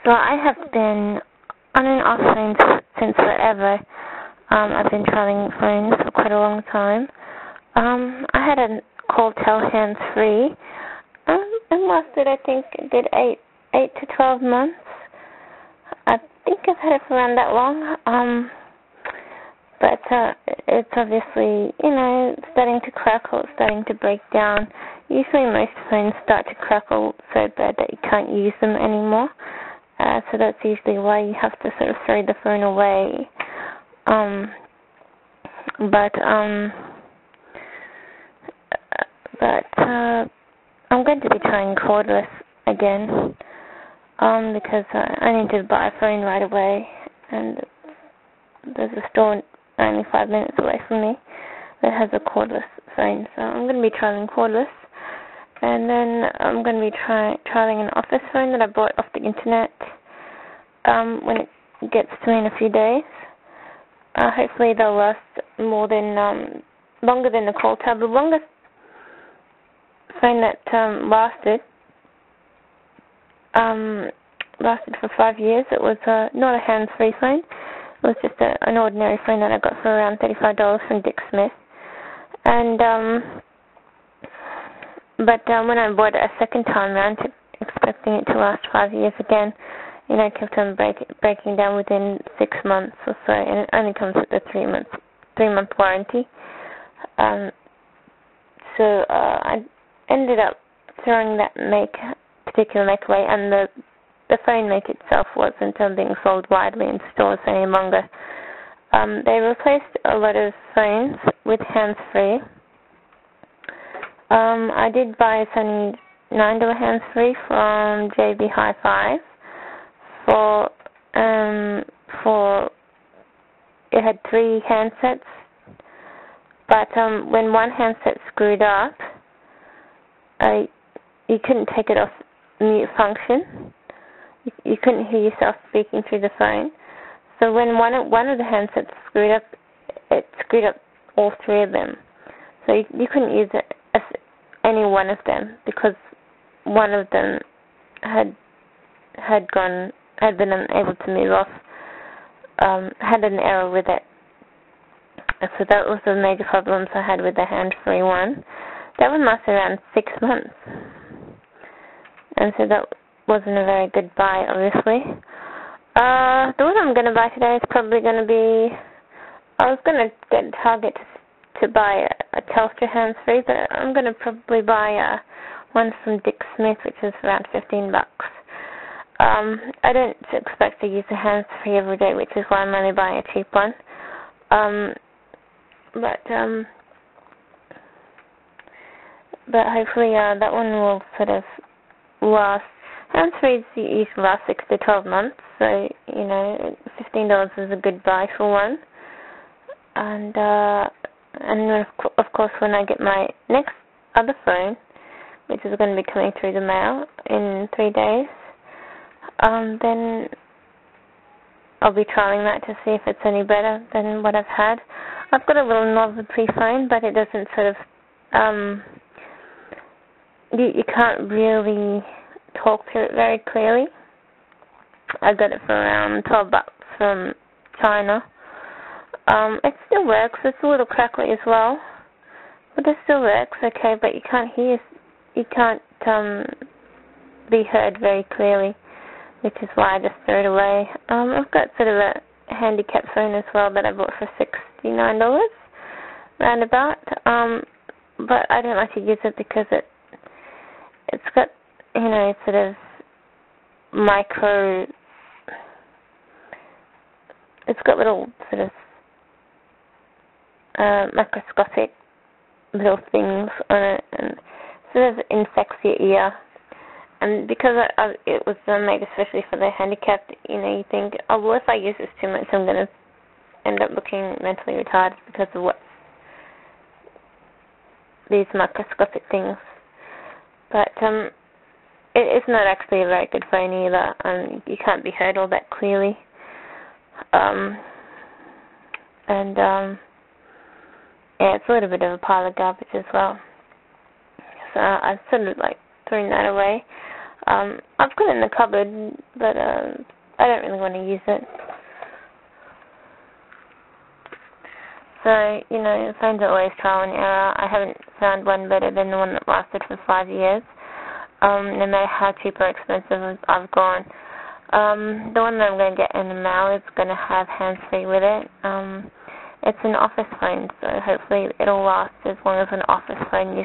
Well, I have been on and off phones since forever. I've been trialing phones for quite a long time. I had a Calltel hands-free. It lasted, I think, a good 8 to 12 months. I think I've had it for around that long. But it's obviously, starting to crackle, it's starting to break down. Usually most phones start to crackle so bad that you can't use them anymore. So that's usually why you have to sort of throw the phone away. But I'm going to be trying cordless again, because I need to buy a phone right away, and there's a store only 5 minutes away from me that has a cordless phone, so I'm going to be trialing cordless, and then I'm going to be trialing an office phone that I bought off the internet when it gets to me in a few days. Hopefully they'll last longer than the Calltel. The longest phone that lasted for 5 years. It was not a hands-free phone. It was just an ordinary phone that I got for around $35 from Dick Smith. And but when I bought it a second time round, expecting it to last 5 years again, it kept on breaking down within 6 months or so, and it only comes with a 3-month warranty. So I ended up throwing that particular make away, and the phone make itself wasn't being sold widely in stores any longer. They replaced a lot of phones with hands-free. I did buy a Sony $9 hands-free from JB Hi-Fi for it had 3 handsets, but when one handset screwed up, you couldn't take it off mute function. You couldn't hear yourself speaking through the phone. So when one of the handsets screwed up, it screwed up all 3 of them. So you couldn't use it as any one of them, because one of them had been unable to move off, had an error with it. So that was the major problems I had with the hand-free one. That one lasted around 6 months. And so that wasn't a very good buy, obviously. The one I'm going to buy today is probably going to be... I was going to get Target to buy a Telstra hands-free, but I'm going to probably buy one from Dick Smith, which is around $15. I don't expect to use a hands-free every day, which is why I'm only buying a cheap one. But hopefully that one will sort of last. Hands-free usually last 6 to 12 months, so $15 is a good buy for one. And of course, when I get my next other phone, which is going to be coming through the mail in 3 days, then I'll be trialing that to see if it's any better than what I've had. I've got a little novelty phone, but it doesn't sort of, you can't really talk to it very clearly. I got it for around $12 from China. It still works. It's a little crackly as well, but it still works okay, but you can't be heard very clearly, which is why I just threw it away. I've got sort of a handicap phone as well that I bought for $69 roundabout, but I don't like to use it because it's got sort of it's got little sort of microscopic little things on it, and sort of infects your ear. And because it was made especially for the handicapped, you think, oh, well, if I use this too much, I'm going to end up looking mentally retarded because of these microscopic things. But it's not actually a very good phone either, and you can't be heard all that clearly. Yeah, it's a little bit of a pile of garbage as well. So I've sort of thrown that away. I've got it in the cupboard, but I don't really want to use it. So, you know, phones are always trial and error. I haven't found one better than the one that lasted for 5 years, no matter how cheap or expensive I've gone. The one that I'm going to get in the mail is going to have hands-free with it. It's an office phone, so hopefully it'll last as long as an office phone